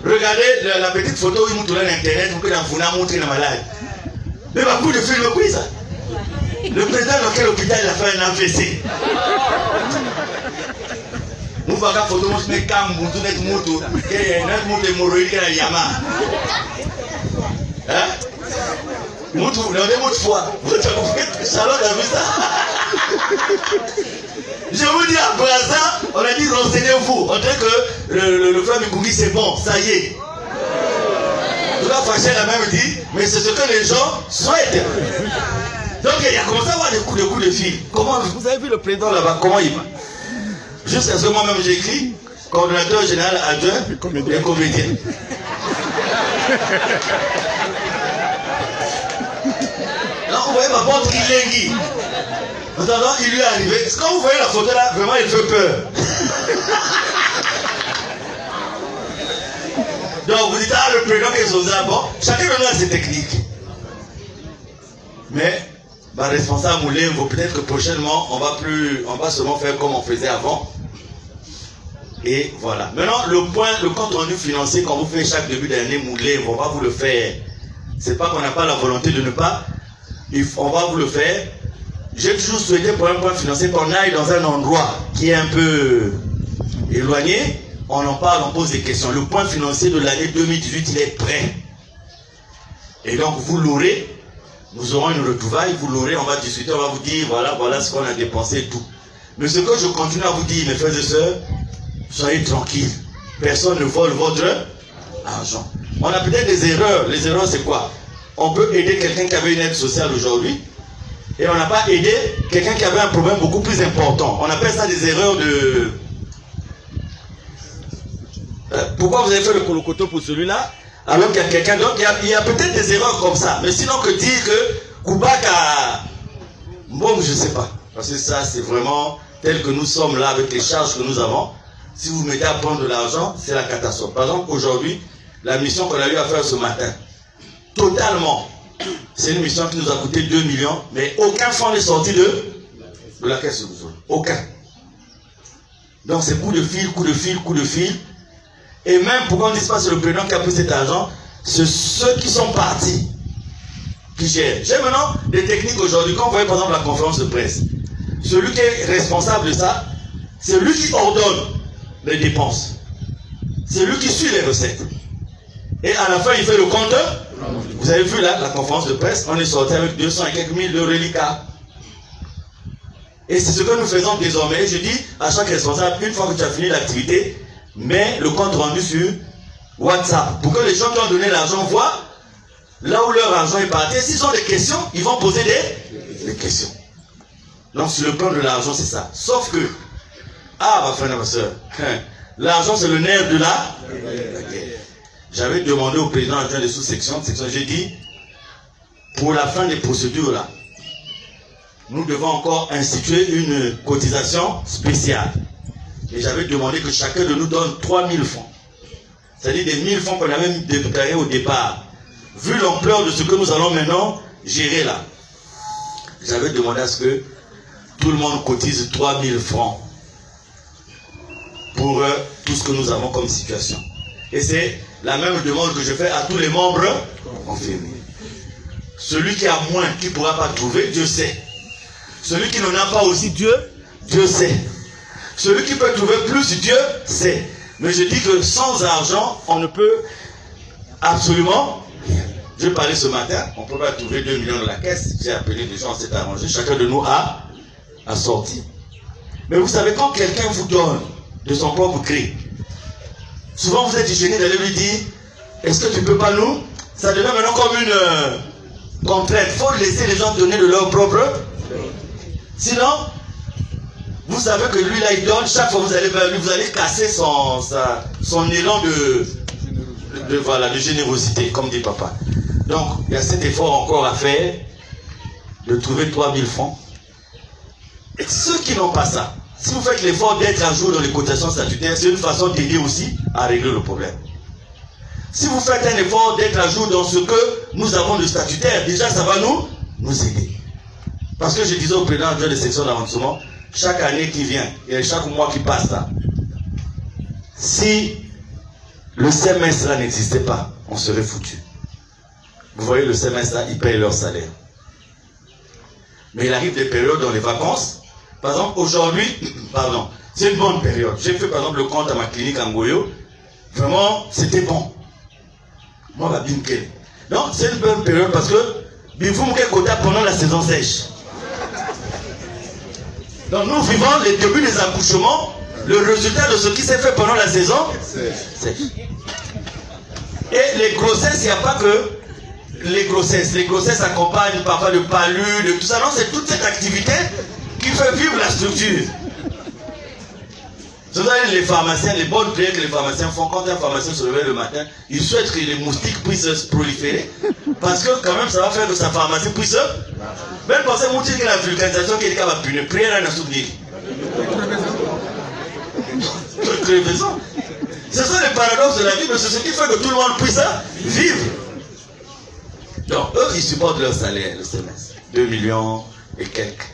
Regardez la petite photo où il montre sur Internet, vous pouvez la montrer dans malade. Mais pas beaucoup de films, oui, ça. Le président dans quel hôpital il a fait un AVC. Nous voyons la photo, nous sommes calmes, nous sommes moto, notre moto est hémorroïde, qui est Yama. Hein? Nous sommes dans des fois. Vous faites Charlotte a vu ça. Je vous dis à Brazza, on a dit renseignez-vous. On dirait que le frère Mikougi c'est bon, ça y est. Tout la Fachel a même dit, mais c'est ce que les gens souhaitent. Donc il y a commencé à avoir des coups de fil. Comment, vous avez vu le président là-bas, comment il va? Jusqu'à ce moment même j'ai écrit, coordonnateur général adjoint et comédien. Là vous voyez ma porte Kilengi. En attendant, il lui est arrivé. Quand vous voyez la photo là, vraiment il fait peur. Donc vous dites, ah le président qui est sur ça, bon, chacun de nous a ses techniques. Mais, responsable Moulin, peut-être que prochainement, on va seulement faire comme on faisait avant. Et voilà. Maintenant, le compte rendu financier qu'on vous fait chaque début d'année, Moulin, on va vous le faire. C'est pas qu'on n'a pas la volonté de ne pas. On va vous le faire. J'ai toujours souhaité pour un point financier qu'on aille dans un endroit qui est un peu éloigné. On en parle, on pose des questions. Le point financier de l'année 2018, il est prêt. Et donc, vous l'aurez. Nous aurons une retrouvaille, vous l'aurez, on va discuter, on va vous dire, voilà ce qu'on a dépensé et tout. Mais ce que je continue à vous dire, mes frères et sœurs, soyez tranquilles. Personne ne vole votre argent. On a peut-être des erreurs. Les erreurs, c'est quoi? On peut aider quelqu'un qui avait une aide sociale aujourd'hui. Et on n'a pas aidé quelqu'un qui avait un problème beaucoup plus important. On appelle ça des erreurs de... Pourquoi vous avez fait le colocoto pour celui-là? Alors qu'il y a quelqu'un d'autre, il y a peut-être des erreurs comme ça. Mais sinon que dire que Koubaka... Bon, je ne sais pas. Parce que ça, c'est vraiment tel que nous sommes là avec les charges que nous avons. Si vous mettez à prendre de l'argent, c'est la catastrophe. Par exemple, aujourd'hui, la mission qu'on a eu à faire ce matin, totalement... C'est une mission qui nous a coûté 2 millions, mais aucun fonds n'est sorti de la caisse de Bouzoul. Aucun. Donc c'est coup de fil, coup de fil, coup de fil. Et même pourquoi on ne dit pas que c'est le président qui a pris cet argent, c'est ceux qui sont partis qui gèrent. J'ai maintenant des techniques aujourd'hui. Quand vous voyez par exemple la conférence de presse, celui qui est responsable de ça, c'est lui qui ordonne les dépenses. C'est lui qui suit les recettes. Et à la fin, il fait le compte. Vous avez vu là, la conférence de presse, on est sorti avec 200 et quelques mille de reliquats. Et c'est ce que nous faisons désormais. Je dis à chaque responsable, une fois que tu as fini l'activité, mets le compte rendu sur WhatsApp. Pour que les gens qui ont donné l'argent voient là où leur argent est parti. Et s'ils ont des questions, ils vont poser des questions. Donc sur le plan de l'argent, c'est ça. Sauf que, ma frère, ma soeur, l'argent c'est le nerf de la guerre. J'avais demandé au président adjoint des sous-sections, j'ai dit, pour la fin des procédures là, nous devons encore instituer une cotisation spéciale. Et j'avais demandé que chacun de nous donne 3000 francs. C'est-à-dire des 1000 francs qu'on avait déclarés au départ. Vu l'ampleur de ce que nous allons maintenant gérer là, j'avais demandé à ce que tout le monde cotise 3000 francs pour tout ce que nous avons comme situation. Et c'est la même demande que je fais à tous les membres confirmés. Celui qui a moins, qui ne pourra pas trouver, Dieu sait. Celui qui n'en a pas aussi, Dieu sait. Celui qui peut trouver plus, Dieu sait. Mais je dis que sans argent, on ne peut absolument rien. Je parlais ce matin, on ne peut pas trouver 2 millions dans la caisse. J'ai appelé les gens, on s'est arrangé. Chacun de nous a sorti. Mais vous savez, quand quelqu'un vous donne de son propre gré, souvent vous êtes gêné d'aller lui dire, est-ce que tu ne peux pas nous? Ça devient maintenant comme une contrainte. Il faut laisser les gens donner de leur propre. Sinon, vous savez que lui là il donne, chaque fois que vous allez vers lui, vous allez casser son élan de générosité, comme dit papa. Donc, il y a cet effort encore à faire, de trouver 3000 francs. Et ceux qui n'ont pas ça, si vous faites l'effort d'être à jour dans les cotations statutaires, c'est une façon d'aider aussi à régler le problème. Si vous faites un effort d'être à jour dans ce que nous avons de statutaire, déjà ça va nous aider. Parce que je disais au président de section d'arrondissement, chaque année qui vient, et chaque mois qui passe là, si le semestre là n'existait pas, on serait foutu. Vous voyez, le semestre là, ils payent leur salaire. Mais il arrive des périodes dans les vacances. Par exemple, aujourd'hui, pardon, c'est une bonne période. J'ai fait par exemple le compte à ma clinique en Goyo. Vraiment, c'était bon. Moi, ma bimke. Non, c'est une bonne période parce que bifumke quota pendant la saison sèche. Donc nous vivons les débuts des accouchements, le résultat de ce qui s'est fait pendant la saison sèche. Et les grossesses, il n'y a pas que les grossesses accompagnent parfois de palud, de tout ça. Non, c'est toute cette activité qui fait vivre la structure. Vous savez, les pharmaciens, les bonnes prières que les pharmaciens font, quand un pharmacien se réveille le matin, il souhaite que les moustiques puissent se proliférer. Parce que quand même, ça va faire que sa pharmacie puisse. Même penser que la vulcanisation qui est capable de prière à un souvenir. Ce sont les paradoxes de la vie, mais c'est ce qui fait que tout le monde puisse vivre. Donc, eux, ils supportent leur salaire le semestre. 2 millions et quelques.